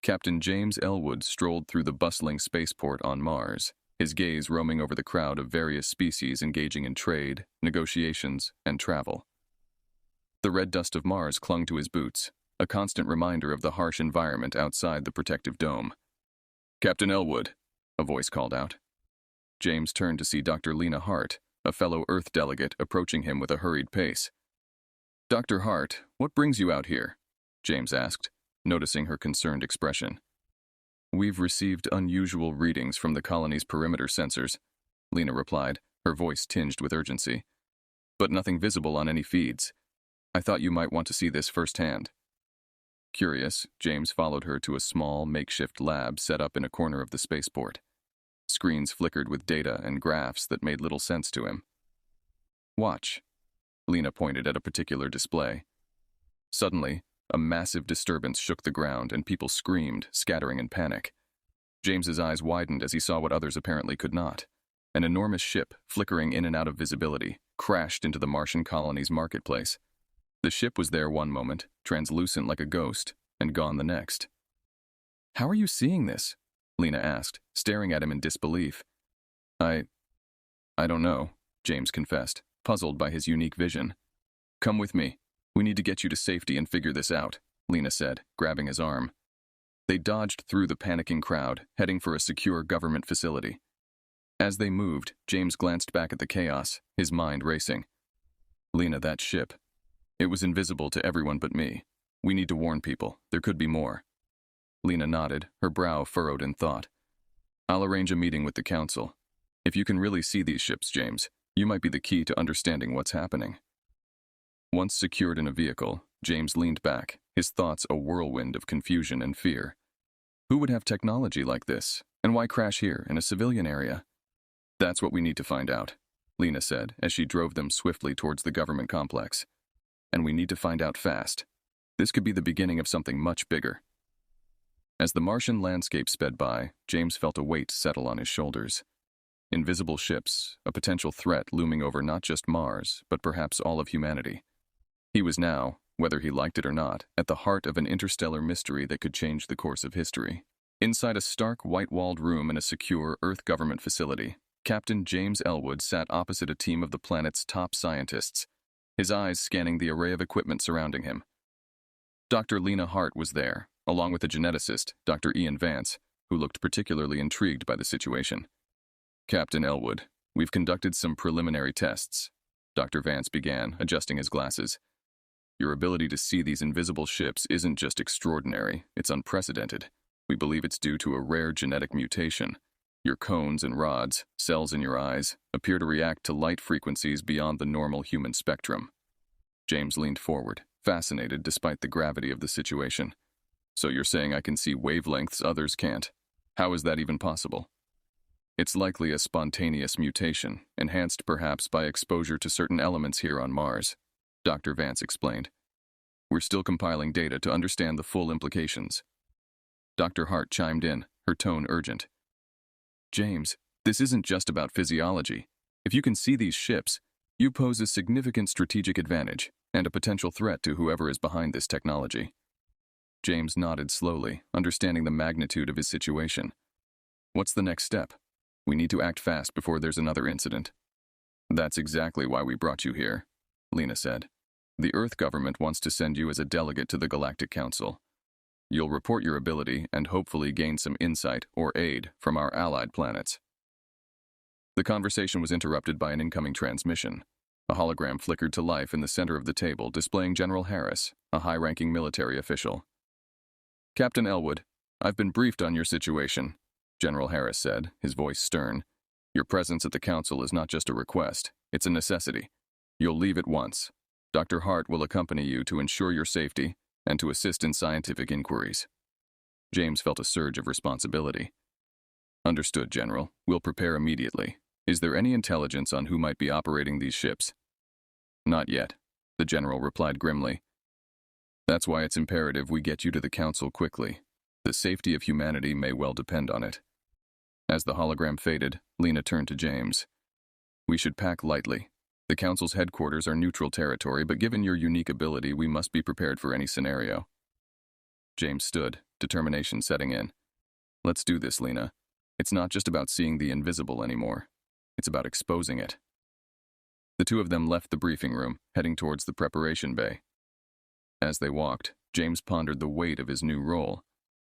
Captain James Elwood strolled through the bustling spaceport on Mars, his gaze roaming over the crowd of various species engaging in trade, negotiations, and travel. The red dust of Mars clung to his boots, a constant reminder of the harsh environment outside the protective dome. "Captain Elwood," a voice called out. James turned to see Dr. Lena Hart, a fellow Earth delegate, approaching him with a hurried pace. "Dr. Hart, what brings you out here?" James asked, noticing her concerned expression. "We've received unusual readings from the colony's perimeter sensors," Lena replied, her voice tinged with urgency. "But nothing visible on any feeds. I thought you might want to see this firsthand." Curious, James followed her to a small, makeshift lab set up in a corner of the spaceport. Screens flickered with data and graphs that made little sense to him. "Watch." Lena pointed at a particular display. Suddenly, a massive disturbance shook the ground and people screamed, scattering in panic. James's eyes widened as he saw what others apparently could not. An enormous ship, flickering in and out of visibility, crashed into the Martian colony's marketplace. The ship was there one moment, translucent like a ghost, and gone the next. "How are you seeing this?" Lena asked, staring at him in disbelief. I don't know," James confessed, puzzled by his unique vision. "Come with me. We need to get you to safety and figure this out," Lena said, grabbing his arm. They dodged through the panicking crowd, heading for a secure government facility. As they moved, James glanced back at the chaos, his mind racing. "Lena, that ship. It was invisible to everyone but me. We need to warn people. There could be more." Lena nodded, her brow furrowed in thought. "I'll arrange a meeting with the council. If you can really see these ships, James, you might be the key to understanding what's happening." Once secured in a vehicle, James leaned back, his thoughts a whirlwind of confusion and fear. Who would have technology like this, and why crash here in a civilian area? "That's what we need to find out," Lena said as she drove them swiftly towards the government complex. "And we need to find out fast. This could be the beginning of something much bigger." As the Martian landscape sped by, James felt a weight settle on his shoulders. Invisible ships, a potential threat looming over not just Mars, but perhaps all of humanity. He was now, whether he liked it or not, at the heart of an interstellar mystery that could change the course of history. Inside a stark, white-walled room in a secure Earth government facility, Captain James Elwood sat opposite a team of the planet's top scientists, his eyes scanning the array of equipment surrounding him. Dr. Lena Hart was there, along with a geneticist, Dr. Ian Vance, who looked particularly intrigued by the situation. "Captain Elwood, we've conducted some preliminary tests," Dr. Vance began, adjusting his glasses. "Your ability to see these invisible ships isn't just extraordinary, it's unprecedented. We believe it's due to a rare genetic mutation. Your cones and rods, cells in your eyes, appear to react to light frequencies beyond the normal human spectrum." James leaned forward, fascinated despite the gravity of the situation. "So you're saying I can see wavelengths others can't? How is that even possible?" "It's likely a spontaneous mutation, enhanced perhaps by exposure to certain elements here on Mars," Dr. Vance explained. "We're still compiling data to understand the full implications." Dr. Hart chimed in, her tone urgent. "James, this isn't just about physiology. If you can see these ships, you pose a significant strategic advantage and a potential threat to whoever is behind this technology." James nodded slowly, understanding the magnitude of his situation. "What's the next step? We need to act fast before there's another incident." "That's exactly why we brought you here," Lena said. "The Earth government wants to send you as a delegate to the Galactic Council. You'll report your ability and hopefully gain some insight or aid from our allied planets." The conversation was interrupted by an incoming transmission. A hologram flickered to life in the center of the table, displaying General Harris, a high-ranking military official. "Captain Elwood, I've been briefed on your situation," General Harris said, his voice stern. "Your presence at the council is not just a request, it's a necessity. You'll leave at once. Dr. Hart will accompany you to ensure your safety and to assist in scientific inquiries." James felt a surge of responsibility. "Understood, General. We'll prepare immediately. Is there any intelligence on who might be operating these ships?" "Not yet," the General replied grimly. "That's why it's imperative we get you to the council quickly. The safety of humanity may well depend on it." As the hologram faded, Lena turned to James. "We should pack lightly. The council's headquarters are neutral territory, but given your unique ability, we must be prepared for any scenario." James stood, determination setting in. Let's do this, Lena. It's not just about seeing the invisible anymore. It's about exposing it. The two of them left the briefing room, heading towards the preparation bay. As they walked, James pondered the weight of his new role.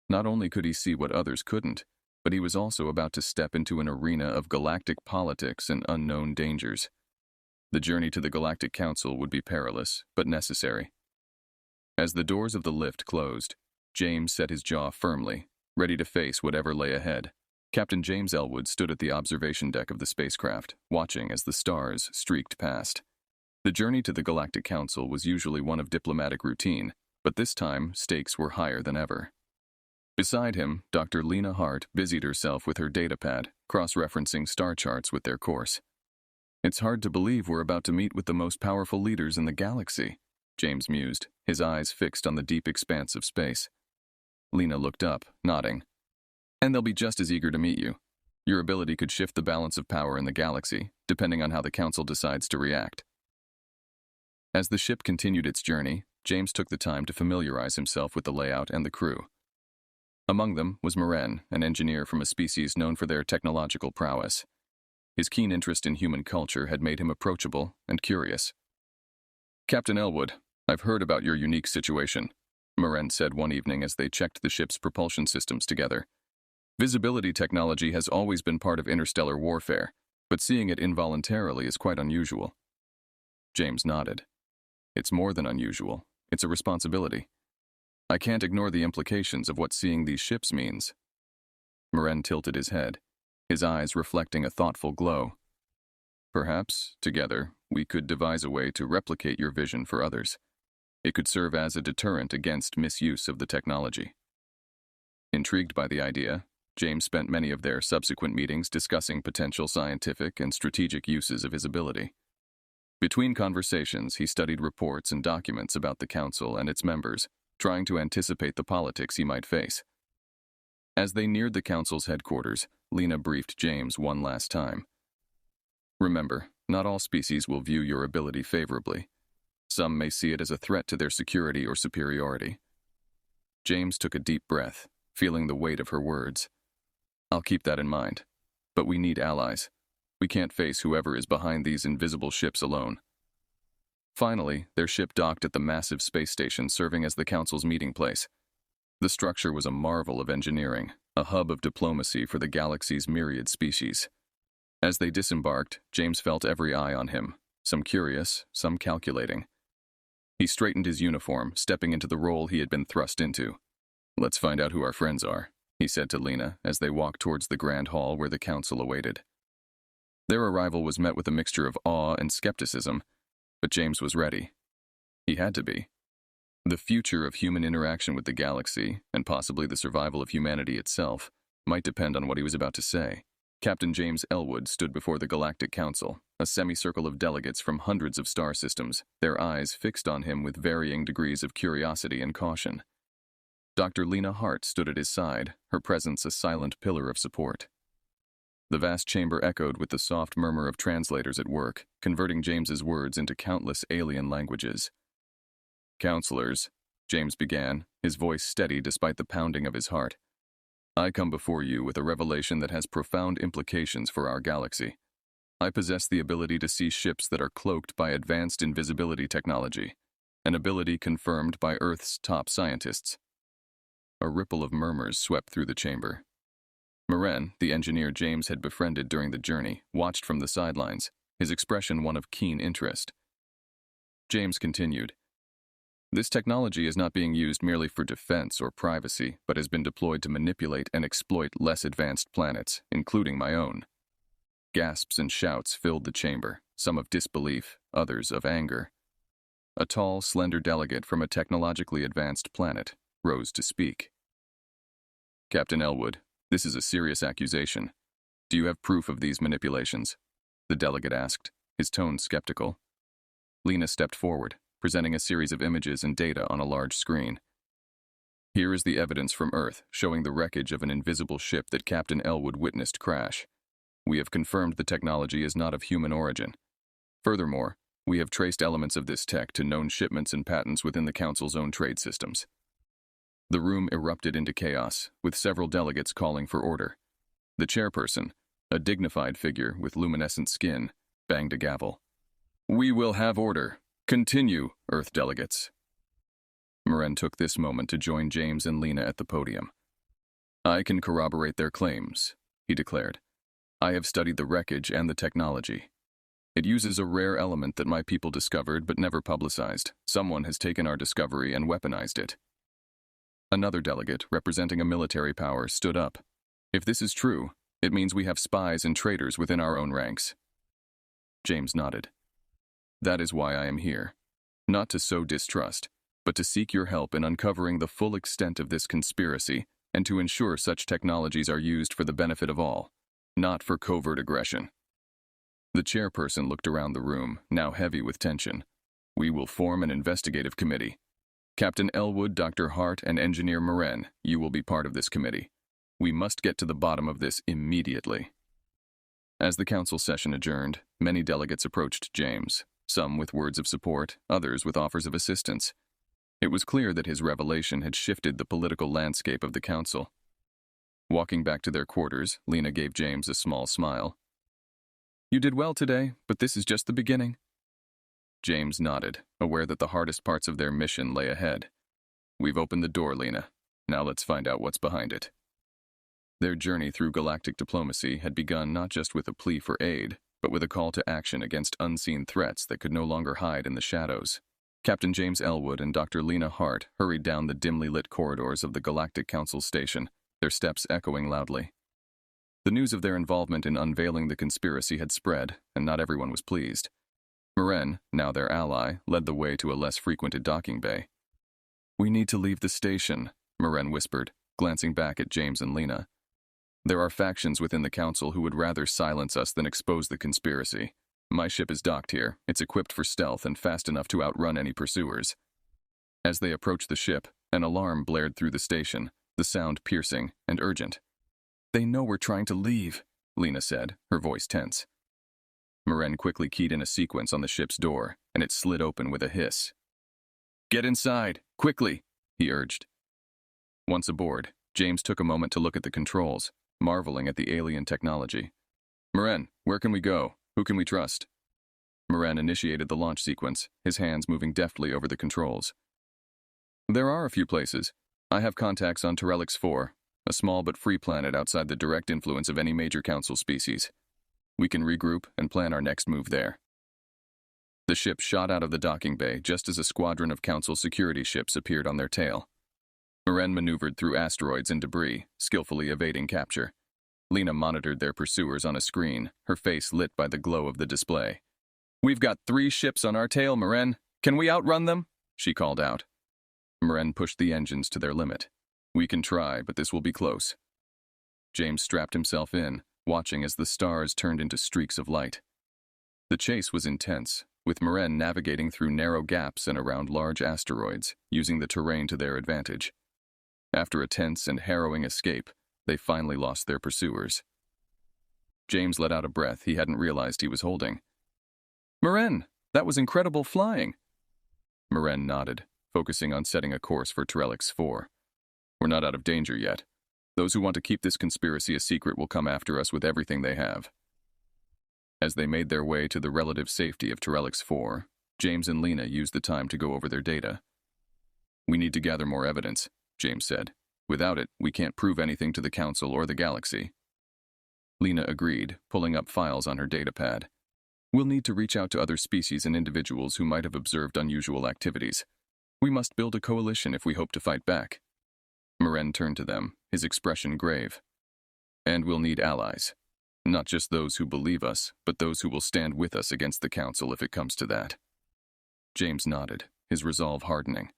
Not only could he see what others couldn't, but he was also about to step into an arena of galactic politics and unknown dangers. The journey to the Galactic Council would be perilous, but necessary. As the doors of the lift closed, James set his jaw firmly, ready to face whatever lay ahead. Captain James Elwood stood at the observation deck of the spacecraft, watching as the stars streaked past. The journey to the Galactic Council was usually one of diplomatic routine, but this time stakes were higher than ever. Beside him, Dr. Lena Hart busied herself with her datapad, cross-referencing star charts with their course. It's hard to believe we're about to meet with the most powerful leaders in the galaxy, James mused, his eyes fixed on the deep expanse of space. Lena looked up, nodding. And they'll be just as eager to meet you. Your ability could shift the balance of power in the galaxy, depending on how the Council decides to react. As the ship continued its journey, James took the time to familiarize himself with the layout and the crew. Among them was Moren, an engineer from a species known for their technological prowess. His keen interest in human culture had made him approachable and curious. Captain Elwood, I've heard about your unique situation, Moren said one evening as they checked the ship's propulsion systems together. Visibility technology has always been part of interstellar warfare, but seeing it involuntarily is quite unusual. James nodded. It's more than unusual. It's a responsibility. I can't ignore the implications of what seeing these ships means. Moren tilted his head, his eyes reflecting a thoughtful glow. Perhaps, together, we could devise a way to replicate your vision for others. It could serve as a deterrent against misuse of the technology. Intrigued by the idea, James spent many of their subsequent meetings discussing potential scientific and strategic uses of his ability. Between conversations, he studied reports and documents about the Council and its members, trying to anticipate the politics he might face. As they neared the Council's headquarters, Lena briefed James one last time. Remember, not all species will view your ability favorably. Some may see it as a threat to their security or superiority. James took a deep breath, feeling the weight of her words. I'll keep that in mind. But we need allies. We can't face whoever is behind these invisible ships alone. Finally, their ship docked at the massive space station serving as the Council's meeting place. The structure was a marvel of engineering, a hub of diplomacy for the galaxy's myriad species. As they disembarked, James felt every eye on him, some curious, some calculating. He straightened his uniform, stepping into the role he had been thrust into. Let's find out who our friends are, he said to Lena as they walked towards the grand hall where the Council awaited. Their arrival was met with a mixture of awe and skepticism, but James was ready. He had to be. The future of human interaction with the galaxy, and possibly the survival of humanity itself, might depend on what he was about to say. Captain James Elwood stood before the Galactic Council, a semicircle of delegates from hundreds of star systems, their eyes fixed on him with varying degrees of curiosity and caution. Dr. Lena Hart stood at his side, her presence a silent pillar of support. The vast chamber echoed with the soft murmur of translators at work, converting James's words into countless alien languages. Counselors, James began, his voice steady despite the pounding of his heart. I come before you with a revelation that has profound implications for our galaxy. I possess the ability to see ships that are cloaked by advanced invisibility technology, an ability confirmed by Earth's top scientists. A ripple of murmurs swept through the chamber. Moren, the engineer James had befriended during the journey, watched from the sidelines, his expression one of keen interest. James continued. This technology is not being used merely for defense or privacy, but has been deployed to manipulate and exploit less advanced planets, including my own. Gasps and shouts filled the chamber, some of disbelief, others of anger. A tall, slender delegate from a technologically advanced planet rose to speak. Captain Elwood, this is a serious accusation. Do you have proof of these manipulations? The delegate asked, his tone skeptical. Lena stepped forward, presenting a series of images and data on a large screen. Here is the evidence from Earth showing the wreckage of an invisible ship that Captain Elwood witnessed crash. We have confirmed the technology is not of human origin. Furthermore, we have traced elements of this tech to known shipments and patents within the Council's own trade systems. The room erupted into chaos, with several delegates calling for order. The chairperson, a dignified figure with luminescent skin, banged a gavel. "We will have order. Continue, Earth delegates." Moran took this moment to join James and Lena at the podium. "I can corroborate their claims," he declared. "I have studied the wreckage and the technology. It uses a rare element that my people discovered but never publicized. Someone has taken our discovery and weaponized it." Another delegate, representing a military power, stood up. "If this is true, it means we have spies and traitors within our own ranks." James nodded. "That is why I am here. Not to sow distrust, but to seek your help in uncovering the full extent of this conspiracy and to ensure such technologies are used for the benefit of all, not for covert aggression." The chairperson looked around the room, now heavy with tension. "We will form an investigative committee. Captain Elwood, Dr. Hart, and Engineer Moran, you will be part of this committee. We must get to the bottom of this immediately." As the council session adjourned, many delegates approached James, some with words of support, others with offers of assistance. It was clear that his revelation had shifted the political landscape of the council. Walking back to their quarters, Lena gave James a small smile. "You did well today, but this is just the beginning." James nodded, aware that the hardest parts of their mission lay ahead. "We've opened the door, Lena. Now let's find out what's behind it." Their journey through galactic diplomacy had begun not just with a plea for aid, but with a call to action against unseen threats that could no longer hide in the shadows. Captain James Elwood and Dr. Lena Hart hurried down the dimly lit corridors of the Galactic Council station, their steps echoing loudly. The news of their involvement in unveiling the conspiracy had spread, and not everyone was pleased. Moran, now their ally, led the way to a less frequented docking bay. "We need to leave the station," Moran whispered, glancing back at James and Lena. "There are factions within the council who would rather silence us than expose the conspiracy. My ship is docked here. It's equipped for stealth and fast enough to outrun any pursuers." As they approached the ship, an alarm blared through the station, the sound piercing and urgent. "They know we're trying to leave," Lena said, her voice tense. Moran quickly keyed in a sequence on the ship's door, and it slid open with a hiss. "Get inside, quickly," he urged. Once aboard, James took a moment to look at the controls, marveling at the alien technology. "Moran, where can we go? Who can we trust?" Moran initiated the launch sequence, his hands moving deftly over the controls. "There are a few places. I have contacts on Terrelix 4, a small but free planet outside the direct influence of any major council species. We can regroup and plan our next move there." The ship shot out of the docking bay just as a squadron of council security ships appeared on their tail. Moran maneuvered through asteroids and debris, skillfully evading capture. Lena monitored their pursuers on a screen, her face lit by the glow of the display. "We've got 3 ships on our tail, Moran. Can we outrun them?" she called out. Moran pushed the engines to their limit. "We can try, but this will be close." James strapped himself in, watching as the stars turned into streaks of light. The chase was intense, with Moran navigating through narrow gaps and around large asteroids, using the terrain to their advantage. After a tense and harrowing escape, they finally lost their pursuers. James let out a breath he hadn't realized he was holding. "Moran, that was incredible flying." Moran nodded, focusing on setting a course for Terrelix 4. "We're not out of danger yet. Those who want to keep this conspiracy a secret will come after us with everything they have." As they made their way to the relative safety of Terrelix 4, James and Lena used the time to go over their data. "We need to gather more evidence," James said. "Without it, we can't prove anything to the Council or the galaxy." Lena agreed, pulling up files on her datapad. "We'll need to reach out to other species and individuals who might have observed unusual activities. We must build a coalition if we hope to fight back." Moran turned to them, his expression grave. "And we'll need allies. Not just those who believe us, but those who will stand with us against the Council if it comes to that." James nodded, his resolve hardening.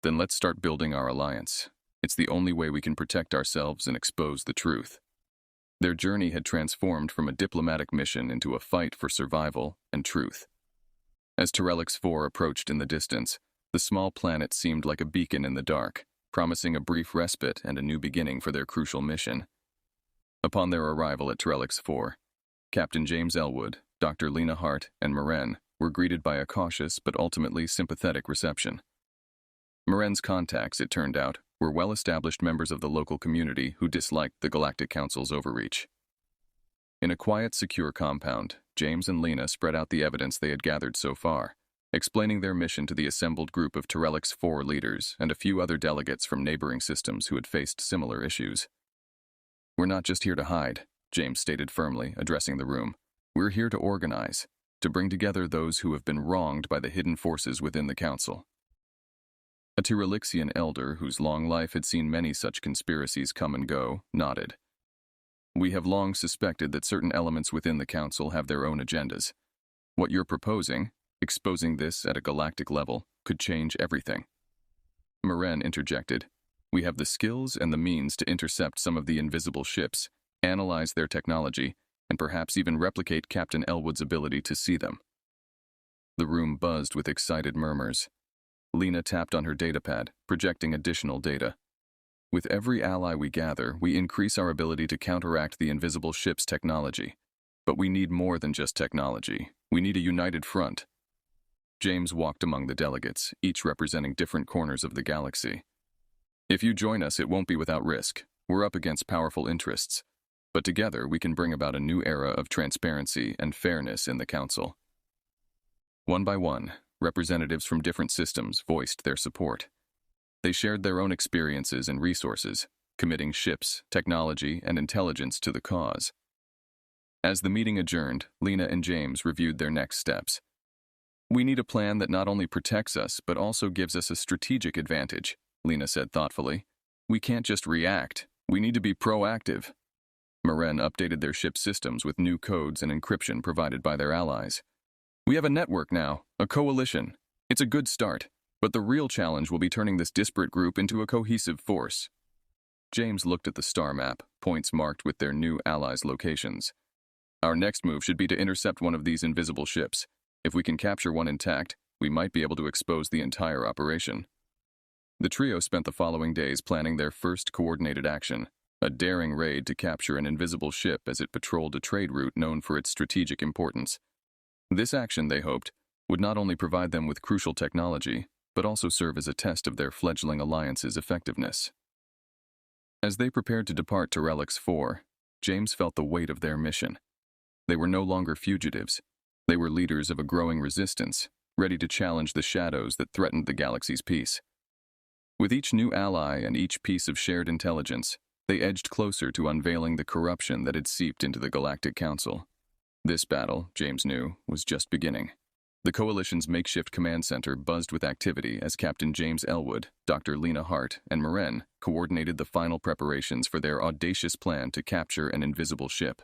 "Then let's start building our alliance. It's the only way we can protect ourselves and expose the truth." Their journey had transformed from a diplomatic mission into a fight for survival and truth. As Terrelix 4 approached in the distance, the small planet seemed like a beacon in the dark, promising a brief respite and a new beginning for their crucial mission. Upon their arrival at Terrelix 4, Captain James Elwood, Dr. Lena Hart, and Moran were greeted by a cautious but ultimately sympathetic reception. Moran's contacts, it turned out, were well-established members of the local community who disliked the Galactic Council's overreach. In a quiet, secure compound, James and Lena spread out the evidence they had gathered so far, explaining their mission to the assembled group of Terrellix 4 leaders and a few other delegates from neighboring systems who had faced similar issues. "We're not just here to hide," James stated firmly, addressing the room. "We're here to organize, to bring together those who have been wronged by the hidden forces within the Council." A Terrellixian elder, whose long life had seen many such conspiracies come and go, nodded. "We have long suspected that certain elements within the Council have their own agendas. What you're proposing, exposing this at a galactic level, could change everything." Maren interjected. "We have the skills and the means to intercept some of the invisible ships, analyze their technology, and perhaps even replicate Captain Elwood's ability to see them." The room buzzed with excited murmurs. Lena tapped on her datapad, projecting additional data. "With every ally we gather, we increase our ability to counteract the invisible ship's technology. But we need more than just technology. We need a united front." James walked among the delegates, each representing different corners of the galaxy. "If you join us, it won't be without risk. We're up against powerful interests. But together, we can bring about a new era of transparency and fairness in the Council." One by one, representatives from different systems voiced their support. They shared their own experiences and resources, committing ships, technology, and intelligence to the cause. As the meeting adjourned, Lena and James reviewed their next steps. "We need a plan that not only protects us, but also gives us a strategic advantage," Lena said thoughtfully. "We can't just react. We need to be proactive." Maren updated their ship systems with new codes and encryption provided by their allies. "We have a network now, a coalition. It's a good start, but the real challenge will be turning this disparate group into a cohesive force." James looked at the star map, points marked with their new allies' locations. "Our next move should be to intercept one of these invisible ships. If we can capture one intact, we might be able to expose the entire operation." The trio spent the following days planning their first coordinated action, a daring raid to capture an invisible ship as it patrolled a trade route known for its strategic importance. This action, they hoped, would not only provide them with crucial technology, but also serve as a test of their fledgling alliance's effectiveness. As they prepared to depart Terrellix 4, James felt the weight of their mission. They were no longer fugitives. They were leaders of a growing resistance, ready to challenge the shadows that threatened the galaxy's peace. With each new ally and each piece of shared intelligence, they edged closer to unveiling the corruption that had seeped into the Galactic Council. This battle, James knew, was just beginning. The Coalition's makeshift command center buzzed with activity as Captain James Elwood, Dr. Lena Hart, and Maren coordinated the final preparations for their audacious plan to capture an invisible ship.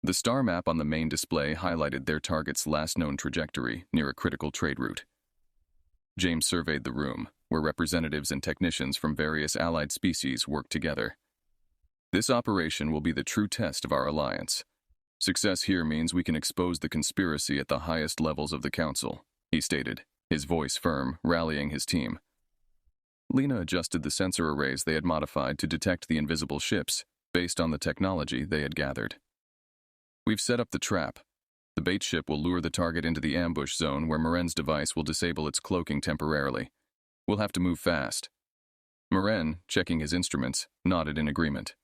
The star map on the main display highlighted their target's last known trajectory near a critical trade route. James surveyed the room, where representatives and technicians from various allied species worked together. "This operation will be the true test of our alliance. Success here means we can expose the conspiracy at the highest levels of the Council," he stated, his voice firm, rallying his team. Lena adjusted the sensor arrays they had modified to detect the invisible ships, based on the technology they had gathered. "We've set up the trap. The bait ship will lure the target into the ambush zone where Maren's device will disable its cloaking temporarily. We'll have to move fast." Maren, checking his instruments, nodded in agreement.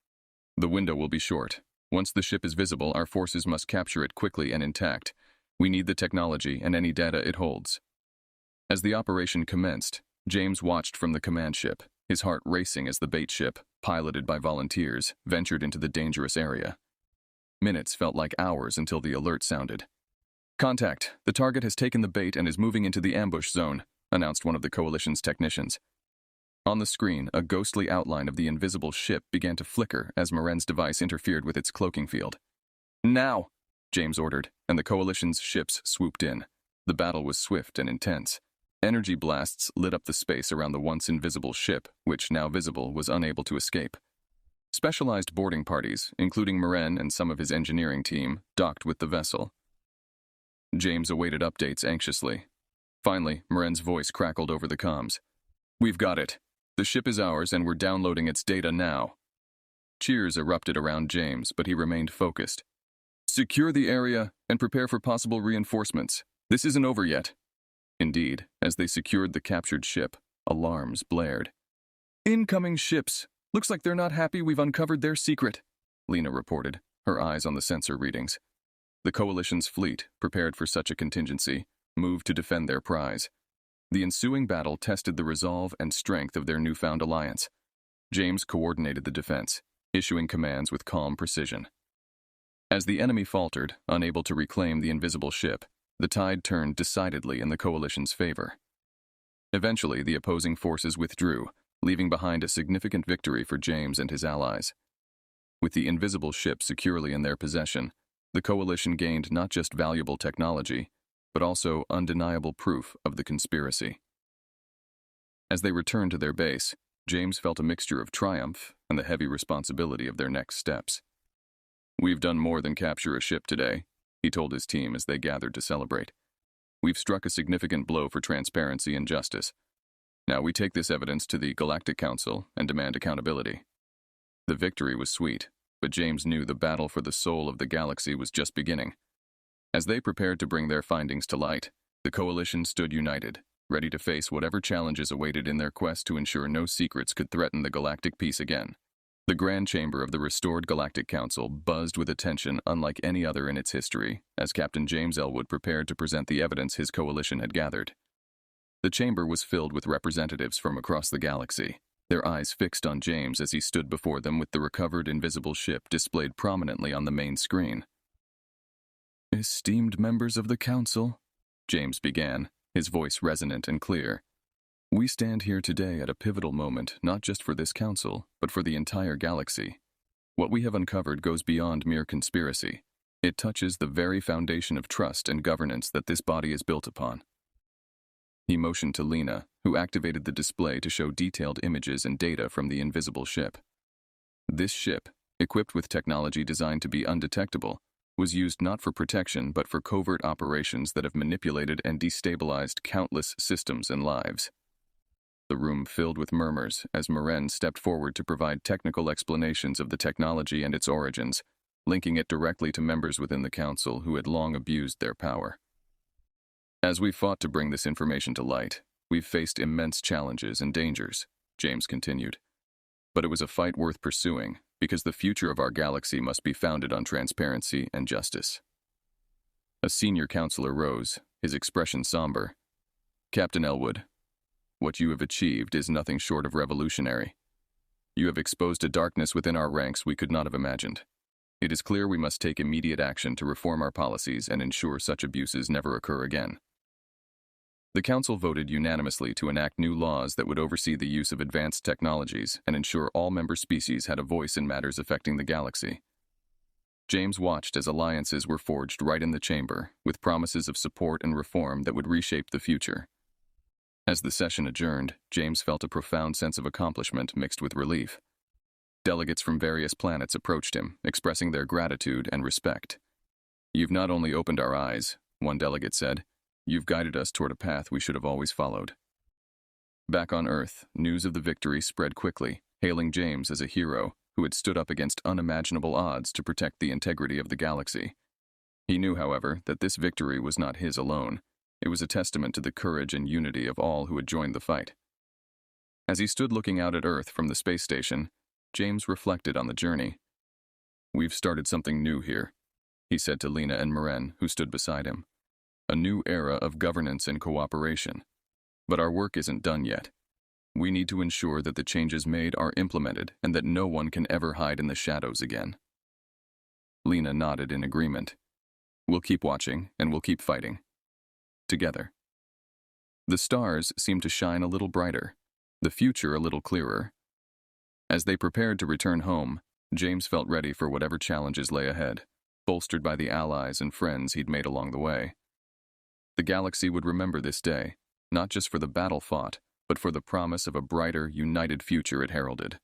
"The window will be short. Once the ship is visible, our forces must capture it quickly and intact. We need the technology and any data it holds." As the operation commenced, James watched from the command ship, his heart racing as the bait ship, piloted by volunteers, ventured into the dangerous area. Minutes felt like hours until the alert sounded. "Contact! The target has taken the bait and is moving into the ambush zone," announced one of the Coalition's technicians. On the screen, a ghostly outline of the invisible ship began to flicker as Maren's device interfered with its cloaking field. "Now!" James ordered, and the Coalition's ships swooped in. The battle was swift and intense. Energy blasts lit up the space around the once invisible ship, which, now visible, was unable to escape. Specialized boarding parties, including Maren and some of his engineering team, docked with the vessel. James awaited updates anxiously. Finally, Maren's voice crackled over the comms. "We've got it. The ship is ours and we're downloading its data now." Cheers erupted around James, but he remained focused. "Secure the area and prepare for possible reinforcements. This isn't over yet." Indeed, as they secured the captured ship, alarms blared. Incoming ships. Looks like they're not happy we've uncovered their secret, Lena reported, her eyes on the sensor readings. The Coalition's fleet, prepared for such a contingency, moved to defend their prize. The ensuing battle tested the resolve and strength of their newfound alliance. James coordinated the defense, issuing commands with calm precision. As the enemy faltered, unable to reclaim the invisible ship, the tide turned decidedly in the Coalition's favor. Eventually, the opposing forces withdrew, leaving behind a significant victory for James and his allies. With the invisible ship securely in their possession, the Coalition gained not just valuable technology, but also undeniable proof of the conspiracy. As they returned to their base, James felt a mixture of triumph and the heavy responsibility of their next steps. "We've done more than capture a ship today," he told his team as they gathered to celebrate. "We've struck a significant blow for transparency and justice. Now we take this evidence to the Galactic Council and demand accountability." The victory was sweet, but James knew the battle for the soul of the galaxy was just beginning. As they prepared to bring their findings to light, the Coalition stood united, ready to face whatever challenges awaited in their quest to ensure no secrets could threaten the galactic peace again. The grand chamber of the restored Galactic Council buzzed with attention unlike any other in its history, as Captain James Elwood prepared to present the evidence his coalition had gathered. The chamber was filled with representatives from across the galaxy, their eyes fixed on James as he stood before them with the recovered invisible ship displayed prominently on the main screen. "Esteemed members of the Council," James began, his voice resonant and clear. "We stand here today at a pivotal moment not just for this council, but for the entire galaxy. What we have uncovered goes beyond mere conspiracy. It touches the very foundation of trust and governance that this body is built upon." He motioned to Lena, who activated the display to show detailed images and data from the invisible ship. This ship, equipped with technology designed to be undetectable, was used not for protection but for covert operations that have manipulated and destabilized countless systems and lives. The room filled with murmurs as Maren stepped forward to provide technical explanations of the technology and its origins, linking it directly to members within the Council who had long abused their power. "As we fought to bring this information to light, we've faced immense challenges and dangers," James continued. "But it was a fight worth pursuing, because the future of our galaxy must be founded on transparency and justice." A senior counselor rose, his expression somber. "Captain Elwood, what you have achieved is nothing short of revolutionary. You have exposed a darkness within our ranks we could not have imagined. It is clear we must take immediate action to reform our policies and ensure such abuses never occur again." The Council voted unanimously to enact new laws that would oversee the use of advanced technologies and ensure all member species had a voice in matters affecting the galaxy. James watched as alliances were forged right in the chamber, with promises of support and reform that would reshape the future. As the session adjourned, James felt a profound sense of accomplishment mixed with relief. Delegates from various planets approached him, expressing their gratitude and respect. "You've not only opened our eyes," one delegate said, "you've guided us toward a path we should have always followed." Back on Earth, news of the victory spread quickly, hailing James as a hero who had stood up against unimaginable odds to protect the integrity of the galaxy. He knew, however, that this victory was not his alone. It was a testament to the courage and unity of all who had joined the fight. As he stood looking out at Earth from the space station, James reflected on the journey. "We've started something new here," he said to Lena and Maren, who stood beside him. "A new era of governance and cooperation. But our work isn't done yet. We need to ensure that the changes made are implemented and that no one can ever hide in the shadows again." Lena nodded in agreement. "We'll keep watching and we'll keep fighting. Together." The stars seemed to shine a little brighter, the future a little clearer. As they prepared to return home, James felt ready for whatever challenges lay ahead, bolstered by the allies and friends he'd made along the way. The galaxy would remember this day, not just for the battle fought, but for the promise of a brighter, united future it heralded.